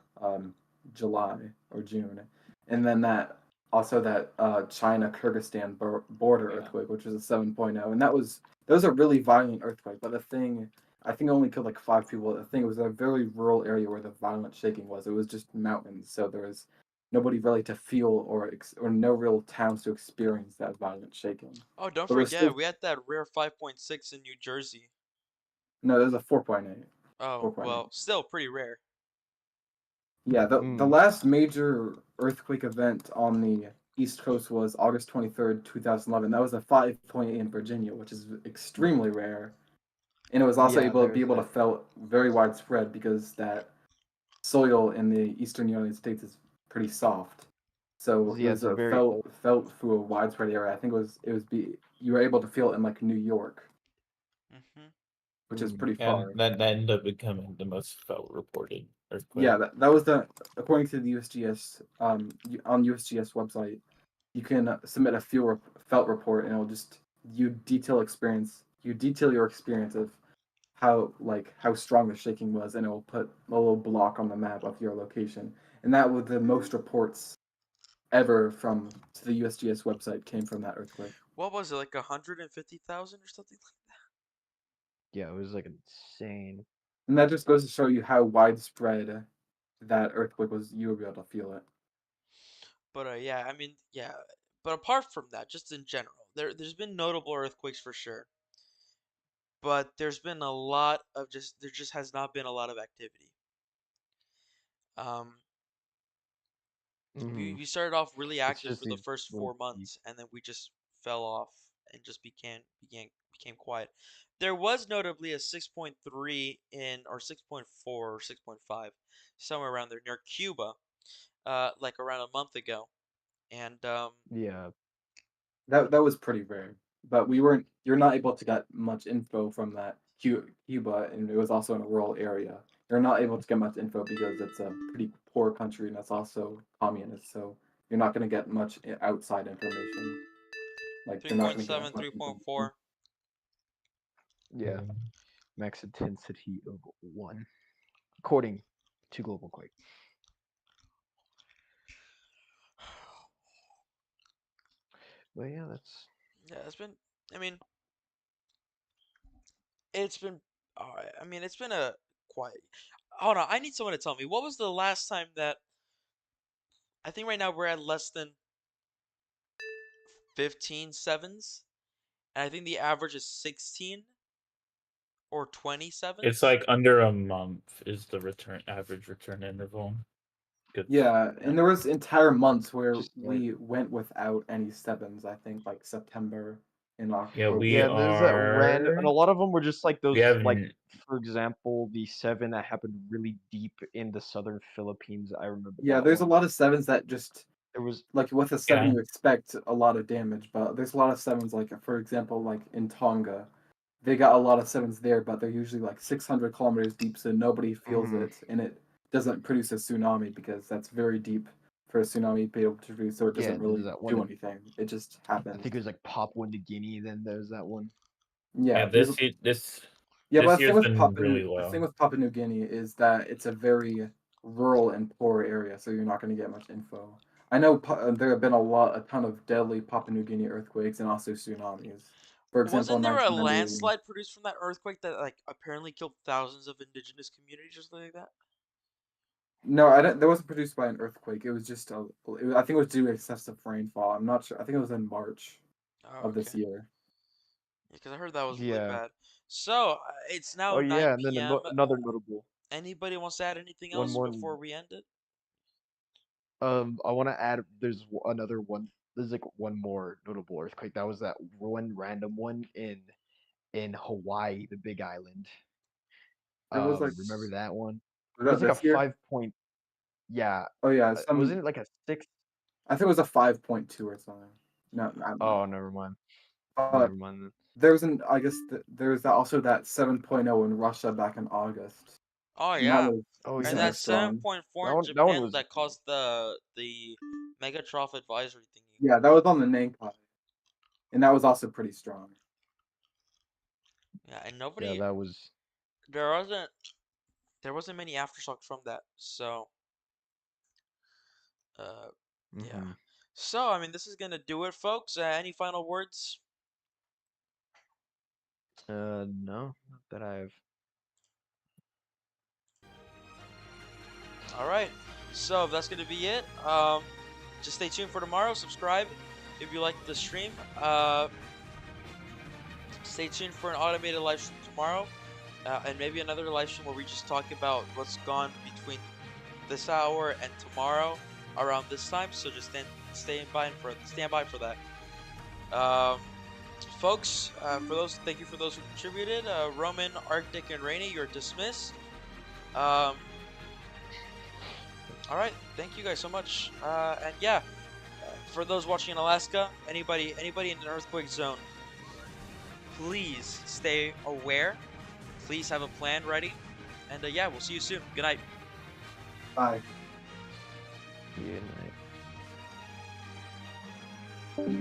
July or June, and then that China Kyrgyzstan border Yeah. earthquake, which was a 7.0, and that was a really violent earthquake. But the thing, I think, only killed like 5 people. The thing, it was a very rural area where the violent shaking was. It was just mountains, so there was nobody really to feel or no real towns to experience that violent shaking. Oh, don't But it was still forget, we had that rare 5.6 in New Jersey. no, there's a 4.8. Oh, 4.8. well, still pretty rare. Yeah, the last major earthquake event on the East Coast was August 23rd, 2011. That was a 5.8 in Virginia, which is extremely rare. And it was also Yeah, able to be there's able to that. felt very widespread because that soil in the eastern United States is pretty soft. So it Yeah, was it's a a very old. felt through a widespread area. I think you were able to feel it in like New York, Hmm. which is pretty And far. that ended up becoming the most felt reported Yeah, earthquake. that was the according to the USGS on USGS website, you can submit a felt report and it'll just you detail your experience of how strong the shaking was and it will put a little block on the map of your location. And that was the most reports ever from to the USGS website came from that earthquake. What was it, like 150,000 or something like that? Yeah, it was like insane. And that just goes to show you how widespread that earthquake was. You will be able to feel it. But yeah, I mean, yeah. But apart from that, just in general, there's been notable earthquakes for sure. But there's been a lot of there just has not been a lot of activity. Um, Hmm we started off really It's active just for the these first little 4 months, and then we just fell off and just became quiet. There was notably a 6.3 in or 6.4 or 6.5 somewhere around there near Cuba, like around a month ago, and yeah. That was pretty rare. But we weren't. You're not able to get much info from that Cuba, and it was also in a rural area. You're not able to get much info because it's a pretty poor country and it's also communist. So you're not going to get much outside information. Like you're not going to get 3.7, as much information. 3.4. Yeah, max intensity of 1, according to Global Quake. But yeah, that's Yeah, it's been. I mean, it's been. Alright. I mean, it's been a quiet. Hold on. I need someone to tell me what was the last time that. I think right now we're at less than 15 sevens, and I think the average is 16 or 20 It's sevens. like under a month is the average return interval. Good. Yeah, and there was entire months where just we went without any sevens. I think like September and Yeah, October. we yeah. And there's that random, and are. a lot of them were just like We those, like haven't. for example, the 7 that happened really deep in the southern Philippines. I remember Yeah, that there's a one. lot of sevens that just There was like with a seven Yeah. you expect a lot of damage, but there's a lot of sevens like for example like in Tonga, they got a lot of sevens there, but they're usually like 600 kilometers deep, so nobody feels Mhm. it, and it doesn't produce a tsunami because that's very deep for a tsunami to be able to produce, so it Yeah, doesn't there's really that one do in, anything. It just I happens. think it was like Papua New Guinea. Then there's that one. Yeah, Yeah. there's a, yeah, This but year's been really The thing low. with Papua New Guinea is that it's a very rural and poor area, so you're not going to get much info. I know there have been a ton of deadly Papua New Guinea earthquakes and also tsunamis. For example, in Wasn't there a 1998. landslide produced from that earthquake that like apparently killed thousands of indigenous communities or something like that? No, I don't. That wasn't produced by an earthquake. It was just I think it was due to excessive rainfall. I'm not sure. I think it was in March Oh, of this okay. year. Yeah, because I heard that was really Yeah. bad. So it's Oh now yeah, 9 and then p.m. another notable Anybody wants to add anything one else more. before we end it? I want to add. There's another one. There's like one more notable earthquake. That was that one random one in Hawaii, the Big Island. There was like Remember that one? was It was that like a this year? 5 point. Yeah, Oh yeah, wasn't it like a 6? I think it was a 5.2 or something. No, Oh, never mind. uh, Never mind then. there's an I guess there's also that 7.0 in Russia back in August, Oh and that yeah, was Oh and yeah, decently that strong. 7.4 that in one Japan was that caused the Megatroph advisory thingy. Yeah, that was on the Nankai, and that was also pretty strong. Yeah, and yeah, nobody that was. there wasn't there wasn't many aftershocks from that. So uh yeah. Hmm So I mean this is gonna do it, folks. Any final words? No, not that I've. All right. So that's gonna be it. Just stay tuned for tomorrow. Subscribe if you like the stream. Stay tuned for an automated live stream tomorrow, and maybe another live stream where we just talk about what's gone between this hour and tomorrow around this time. So just stand by for that. Folks, thank you for those who contributed. Roman, Arctic, and Rainy, you're dismissed. All right, thank you guys so much. And yeah, for those watching in Alaska, anybody in an earthquake zone, please stay aware. Please have a plan ready. And yeah, we'll see you soon. Good night. Bye. Good night.